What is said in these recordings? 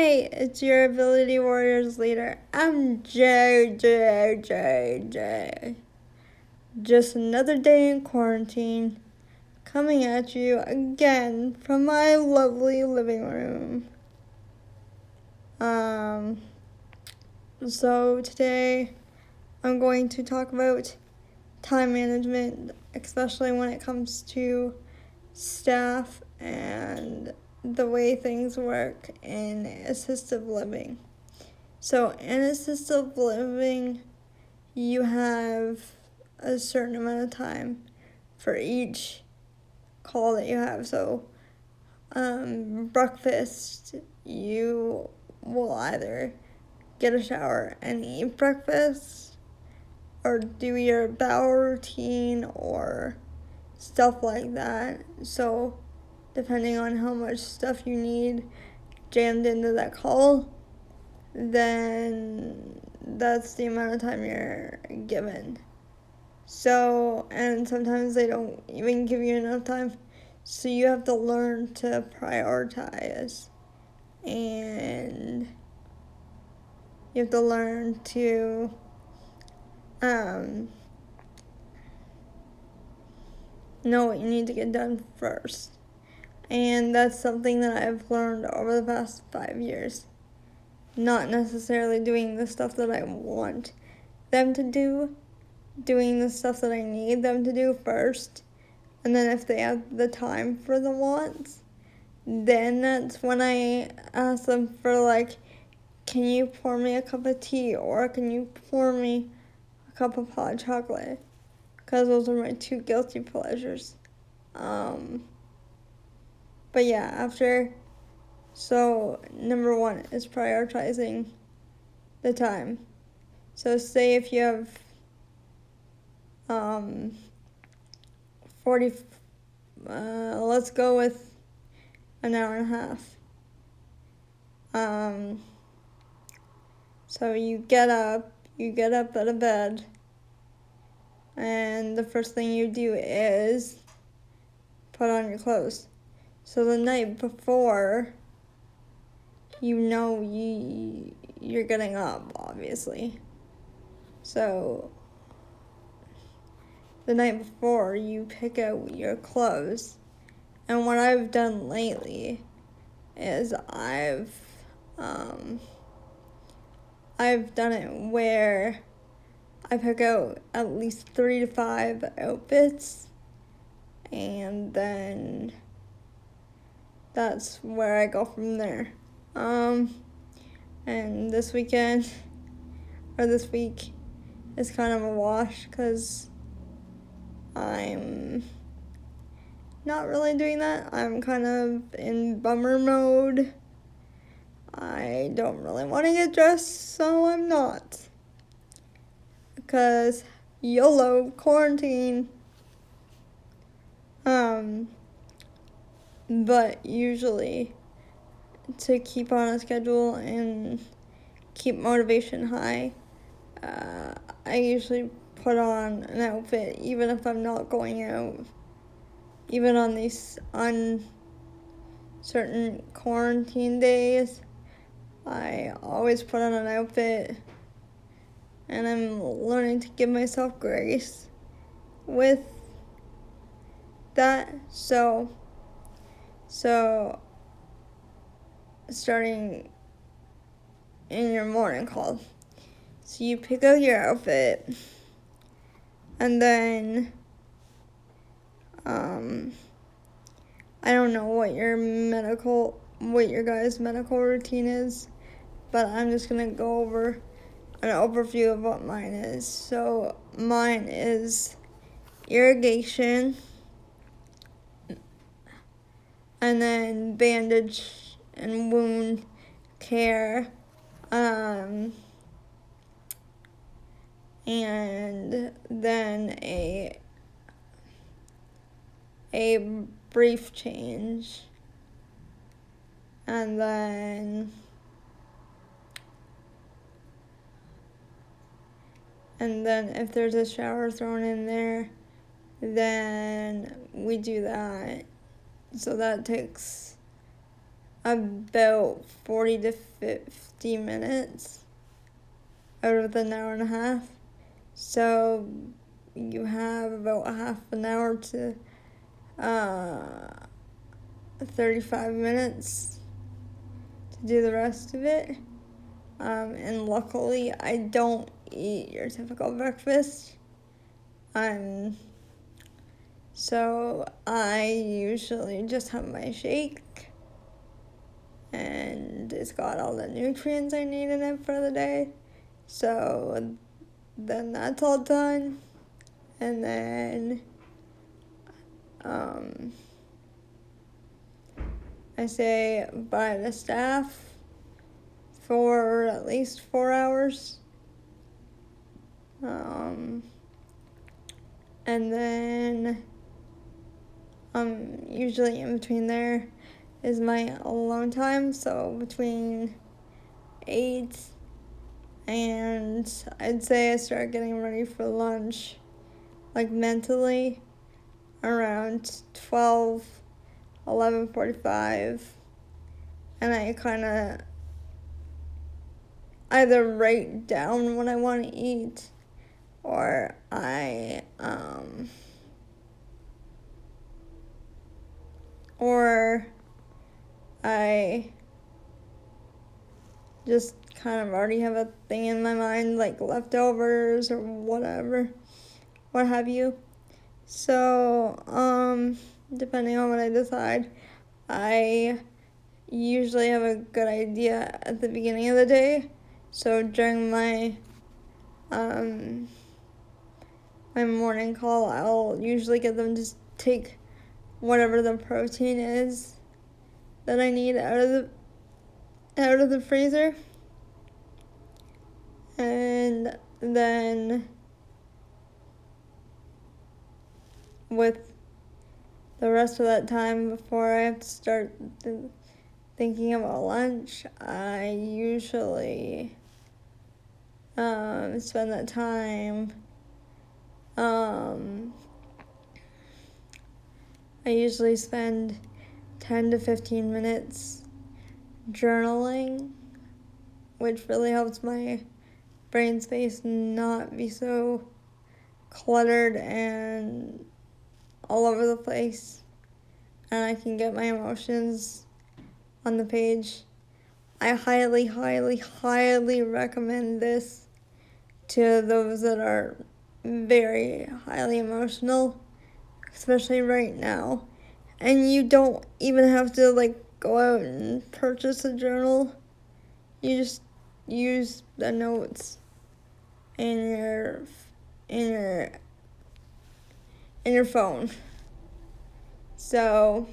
Hey, it's your Ability Warriors leader. I'm J. Just another day in quarantine, coming at you again from my lovely living room. So today I'm going to talk about time management, especially when it comes to staff and the way things work in assisted living. So in assisted living, you have a certain amount of time for each call that you have. So breakfast, you will either get a shower and eat breakfast, or do your bowel routine or stuff like that. So depending on how much stuff you need jammed into that call, then that's the amount of time you're given. So, and sometimes they don't even give you enough time, so you have to learn to prioritize, and you have to learn to know what you need to get done first. And that's something that I've learned over the past 5 years. Not necessarily doing the stuff that I want them to do, doing the stuff that I need them to do first. And then if they have the time for the wants, then that's when I ask them for, like, can you pour me a cup of tea, or can you pour me a cup of hot chocolate? Because those are my two guilty pleasures. But yeah, so number one is prioritizing the time. So say if you have 40, let's go with an hour and a half. So you get up out of bed, and the first thing you do is put on your clothes. So the night before, you're getting up, obviously. So the night before, you pick out your clothes. And what I've done lately is I've done it where I pick out at least 3 to 5 outfits, and then that's where I go from there. And this week is kind of a wash, because I'm not really doing that. I'm kind of in bummer mode. I don't really want to get dressed, so I'm not. Because YOLO quarantine. But usually, to keep on a schedule and keep motivation high, I usually put on an outfit even if I'm not going out. Even on these uncertain quarantine days, I always put on an outfit, and I'm learning to give myself grace with that. So starting in your morning call, so you pick out your outfit, and then I don't know what your guys' medical routine is, but I'm just gonna go over an overview of what mine is. So mine is irrigation, and then bandage and wound care, and then a brief change, and then if there's a shower thrown in there, then we do that. So that takes about 40 to 50 minutes out of an hour and a half. So you have about half an hour to 35 minutes to do the rest of it. And luckily, I don't eat your typical breakfast. So I usually just have my shake, and it's got all the nutrients I need in it for the day. So then that's all done, and then I say bye to staff for at least 4 hours. And then usually in between there is my alone time, so between 8 and I'd say I start getting ready for lunch, like mentally, around 12, 11:45, and I kind of either write down what I want to eat, or I just kind of already have a thing in my mind, like leftovers or whatever, what have you. So, depending on what I decide, I usually have a good idea at the beginning of the day. So during my my morning call, I'll usually get them to take whatever the protein is that I need out of the freezer. And then with the rest of that time before I have to start thinking about lunch, I usually spend that time I usually spend 10 to 15 minutes journaling, which really helps my brain space not be so cluttered and all over the place, and I can get my emotions on the page. I highly, highly, highly recommend this to those that are very highly emotional, especially right now. And you don't even have to go out and purchase a journal. You just use the notes in your phone. So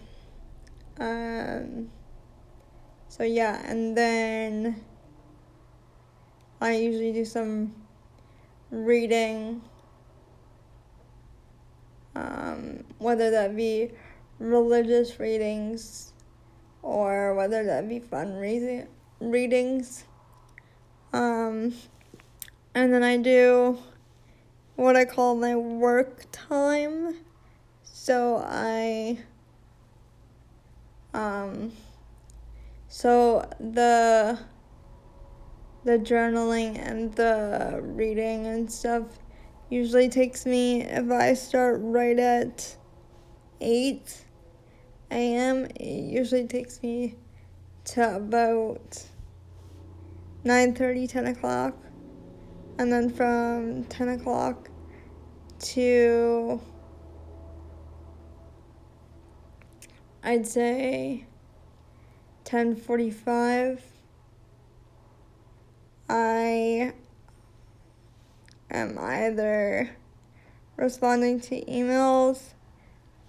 yeah, and then I usually do some reading, whether that be religious readings or whether that be fun readings. And then I do what I call my work time. So the journaling and the reading and stuff usually takes me, if I start right at 8 a.m., it usually takes me to about 9:30, 10 o'clock. And then from 10 o'clock to, I'd say, 10:45, I am either responding to emails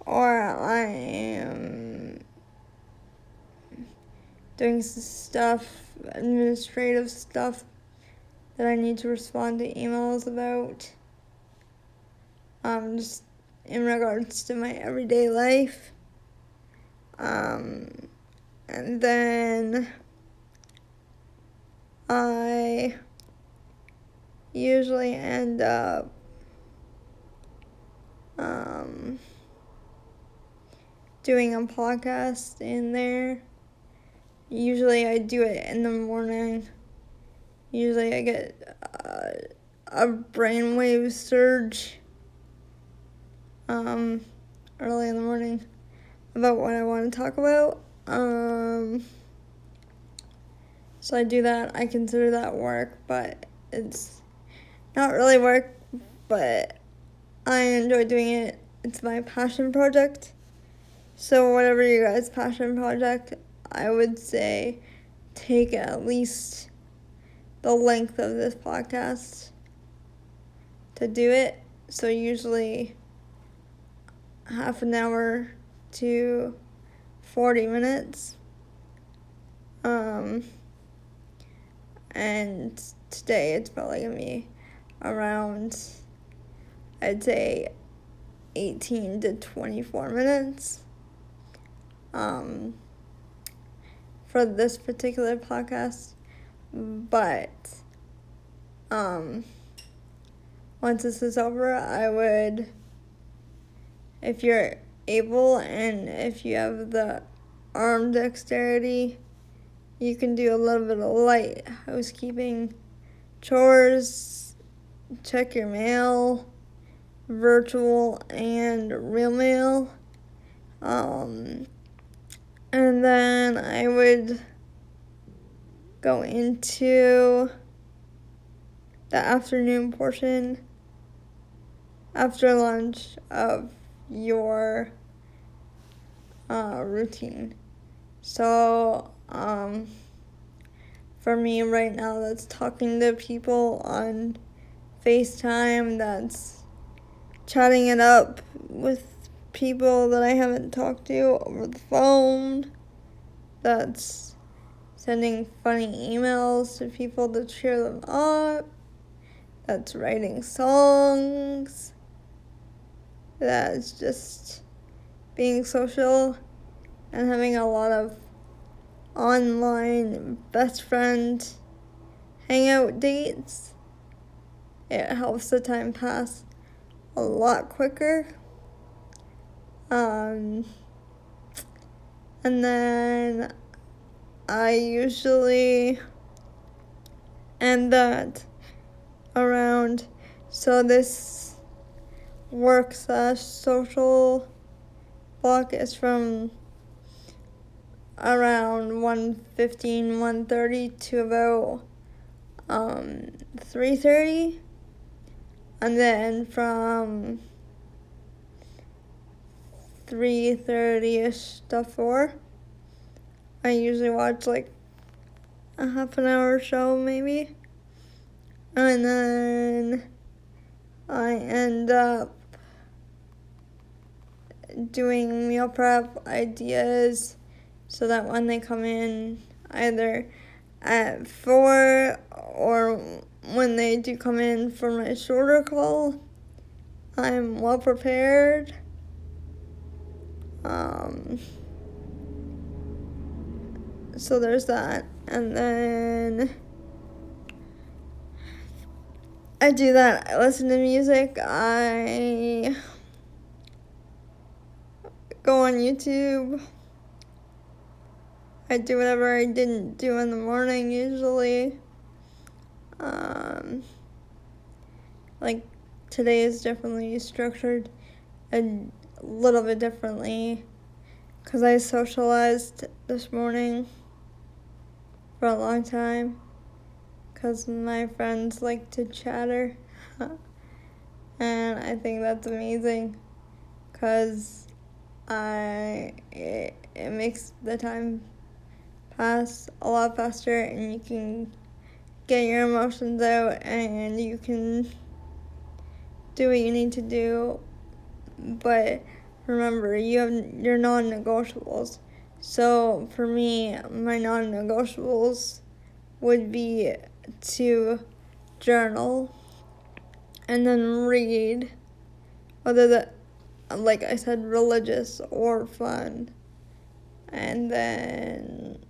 or I am doing administrative stuff that I need to respond to emails about, just in regards to my everyday life. And then I usually end up doing a podcast in there, Usually I do it in the morning. Usually I get a brainwave surge early in the morning about what I want to talk about. So I do that. I consider that work, but it's not really work, but I enjoy doing it. It's my passion project. So whatever your guys' passion project, I would say take at least the length of this podcast to do it. So usually half an hour to 40 minutes. And today it's probably gonna be around, I'd say, 18 to 24 minutes for this particular podcast. But once this is over, I would, if you're able and if you have the arm dexterity, you can do a little bit of light housekeeping, chores, check your mail, virtual and real mail. And then I would go into the afternoon portion after lunch of your routine. So for me right now, that's talking to people on FaceTime, that's chatting it up with people that I haven't talked to over the phone, that's sending funny emails to people to cheer them up, that's writing songs, that's just being social and having a lot of online best friend hangout dates. It helps the time pass a lot quicker. And then I usually end that around, so this work/social block is from around 1:15, 1:30 to about 3:30, and then from 3:30ish to 4, I usually watch like a half an hour show maybe, and then I end up doing meal prep ideas so that when they come in either at 4 or when they do come in for my shorter call, I'm well prepared. So there's that. And then I do that. I listen to music. I go on YouTube. I do whatever I didn't do in the morning usually. Like today is definitely structured a little bit differently because I socialized this morning for a long time because my friends like to chatter. And I think that's amazing because it makes the time pass a lot faster and you can get your emotions out and you can do what you need to do. But remember, you have your non-negotiables. So for me, my non-negotiables would be to journal and then read, whether that, like I said, religious or fun, and then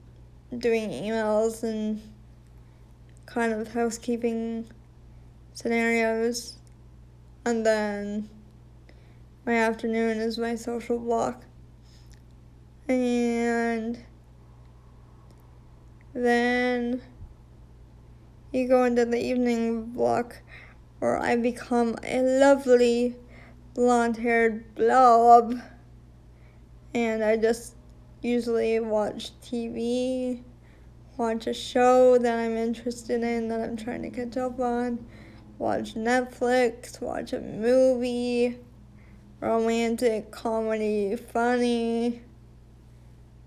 doing emails and kind of housekeeping scenarios, and then my afternoon is my social block. And Then you go into the evening block where I become a lovely blonde-haired blob. And I just usually watch TV, watch a show that I'm interested in, that I'm trying to catch up on, watch Netflix, watch a movie, romantic, comedy, funny,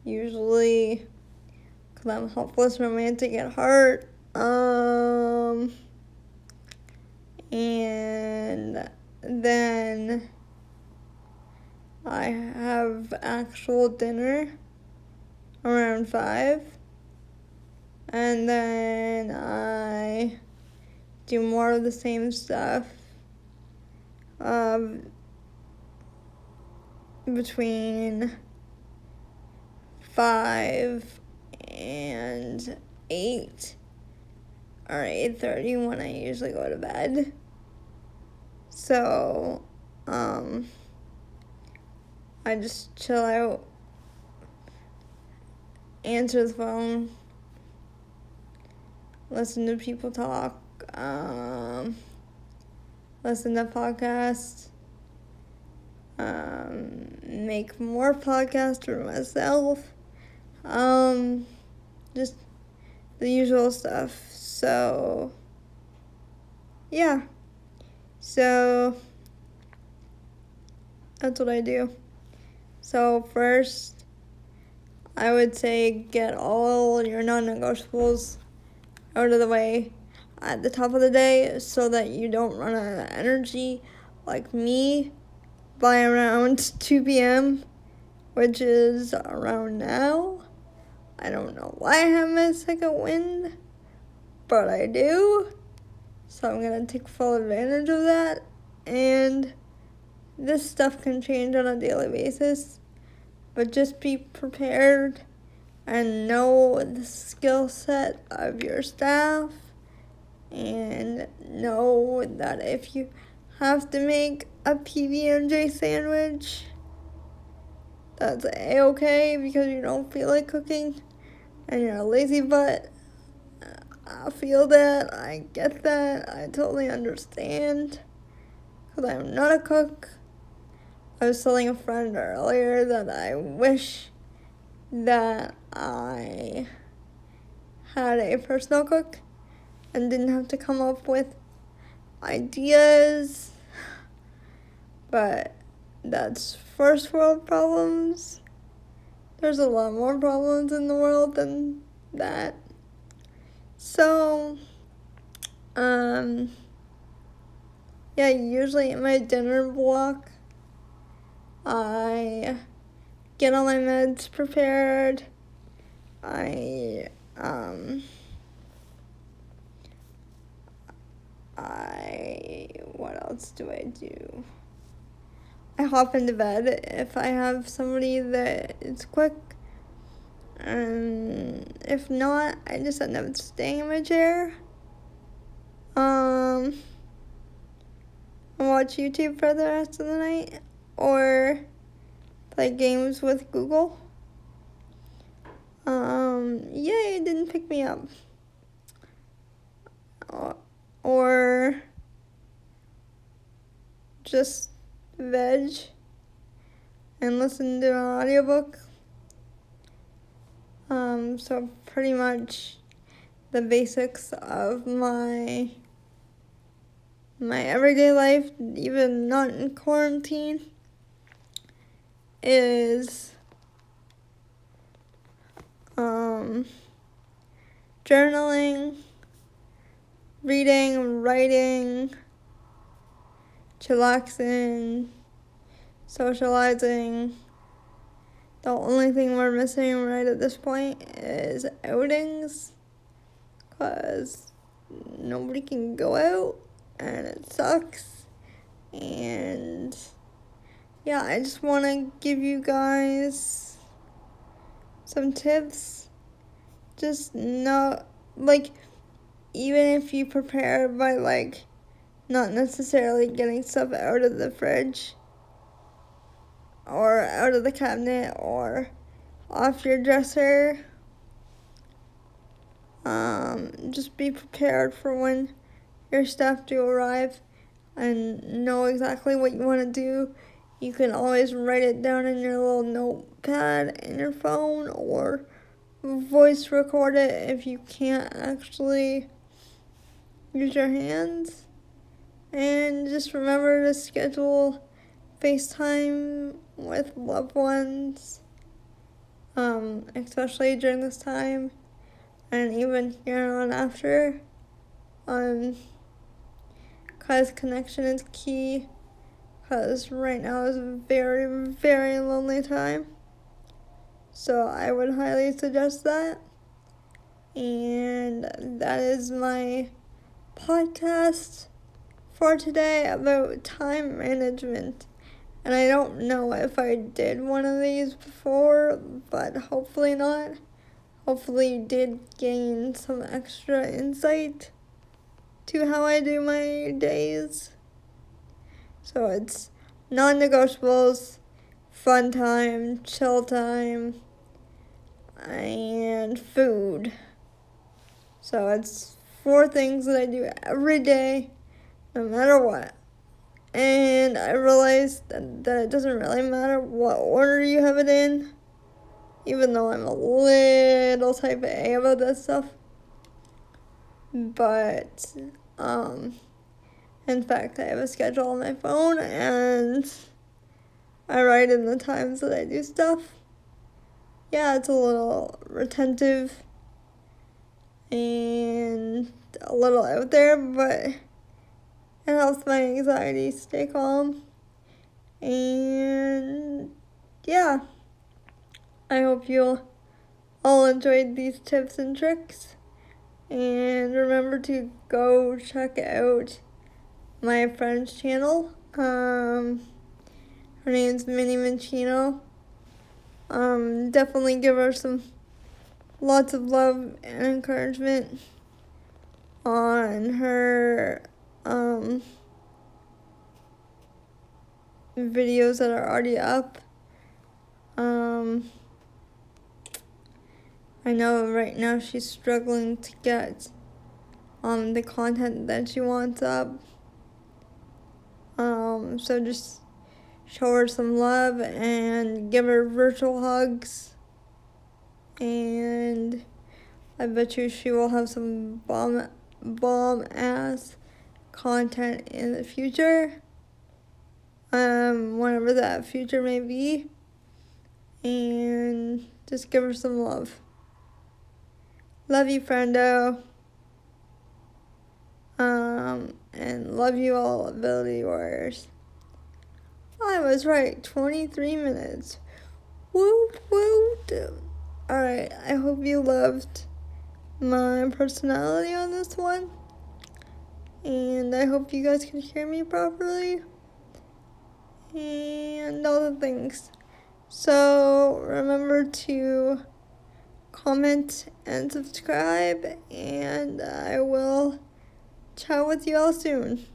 usually, because I'm hopeless romantic at heart. And then I have actual dinner around 5. And then I do more of the same stuff between 5 and 8 or 8:30 when I usually go to bed. So, I just chill out, answer the phone, listen to people talk, listen to podcasts, make more podcasts for myself, just the usual stuff. So, yeah. So, that's what I do. So first, I would say get all your non-negotiables out of the way at the top of the day so that you don't run out of energy like me by around 2 p.m., which is around now. I don't know why I have my second wind, but I do. So I'm going to take full advantage of that. And this stuff can change on a daily basis, but just be prepared and know the skill set of your staff, and know that if you have to make a PB&J sandwich, that's a-okay because you don't feel like cooking and you're a lazy butt. I feel that, I get that, I totally understand, because I'm not a cook. I was telling a friend earlier that I wish that I had a personal cook and didn't have to come up with ideas, but that's first world problems. There's a lot more problems in the world than that. So, yeah, usually in my dinner block, I get all my meds prepared. What else do I do? I hop into bed if I have somebody that is quick. If not, I just end up staying in my chair. And watch YouTube for the rest of the night. Or play games with Google. Yay, it didn't pick me up. Or just veg and listen to an audiobook. So pretty much the basics of my everyday life, even not in quarantine, is journaling, reading, writing, chillaxing, socializing. The only thing we're missing right at this point is outings, because nobody can go out and it sucks. And yeah, I just want to give you guys some tips. Just not, even if you prepare by, not necessarily getting stuff out of the fridge or out of the cabinet or off your dresser, just be prepared for when your staff do arrive and know exactly what you want to do. You can always write it down in your little notepad in your phone or voice record it if you can't actually use your hands. And just remember to schedule FaceTime with loved ones, especially during this time and even here on after. Because connection is key. Because right now is a very, very lonely time. So I would highly suggest that. And that is my podcast for today about time management. And I don't know if I did one of these before, but hopefully not. Hopefully you did gain some extra insight to how I do my days. So it's non-negotiables, fun time, chill time, and food. So it's 4 things that I do every day, no matter what. And I realized that it doesn't really matter what order you have it in, even though I'm a little type A about this stuff. But, in fact, I have a schedule on my phone, and I write in the times that I do stuff. Yeah, it's a little retentive and a little out there, but it helps my anxiety stay calm. And yeah, I hope you all enjoyed these tips and tricks. And remember to go check out my friend's channel. Her name's Minnie Mancino. Definitely give her some lots of love and encouragement on her videos that are already up. I know right now she's struggling to get the content that she wants up. So just show her some love and give her virtual hugs. And I bet you she will have some bomb ass content in the future. Whenever that future may be. And just give her some love. Love you, friendo. And love you all, Ability Warriors. I was right, 23 minutes. Woot woot. Alright, I hope you loved my personality on this one. And I hope you guys can hear me properly. And all the things. So remember to comment and subscribe, and I will chat with you all soon.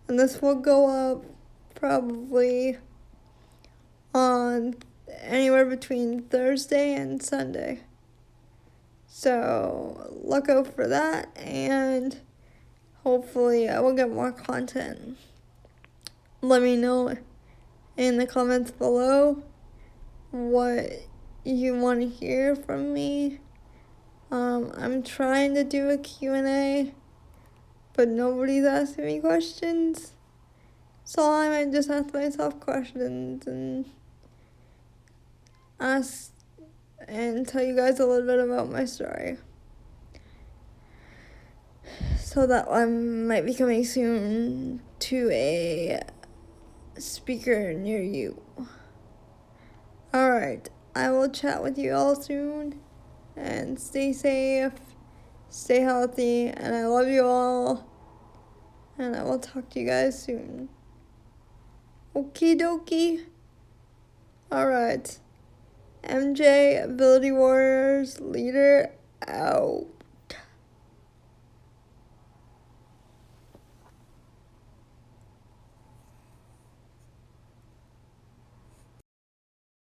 And this will go up probably on anywhere between Thursday and Sunday. So look out for that, and hopefully I will get more content. Let me know in the comments below what you want to hear from me. I'm trying to do a Q&A, but nobody's asking me questions. So I might just ask myself questions and ask and tell you guys a little bit about my story. So that one might be coming soon to a speaker near you. Alright, I will chat with you all soon, and stay safe, stay healthy, and I love you all, and I will talk to you guys soon. Okie dokie. Alright, MJ, Ability Warriors, leader, out.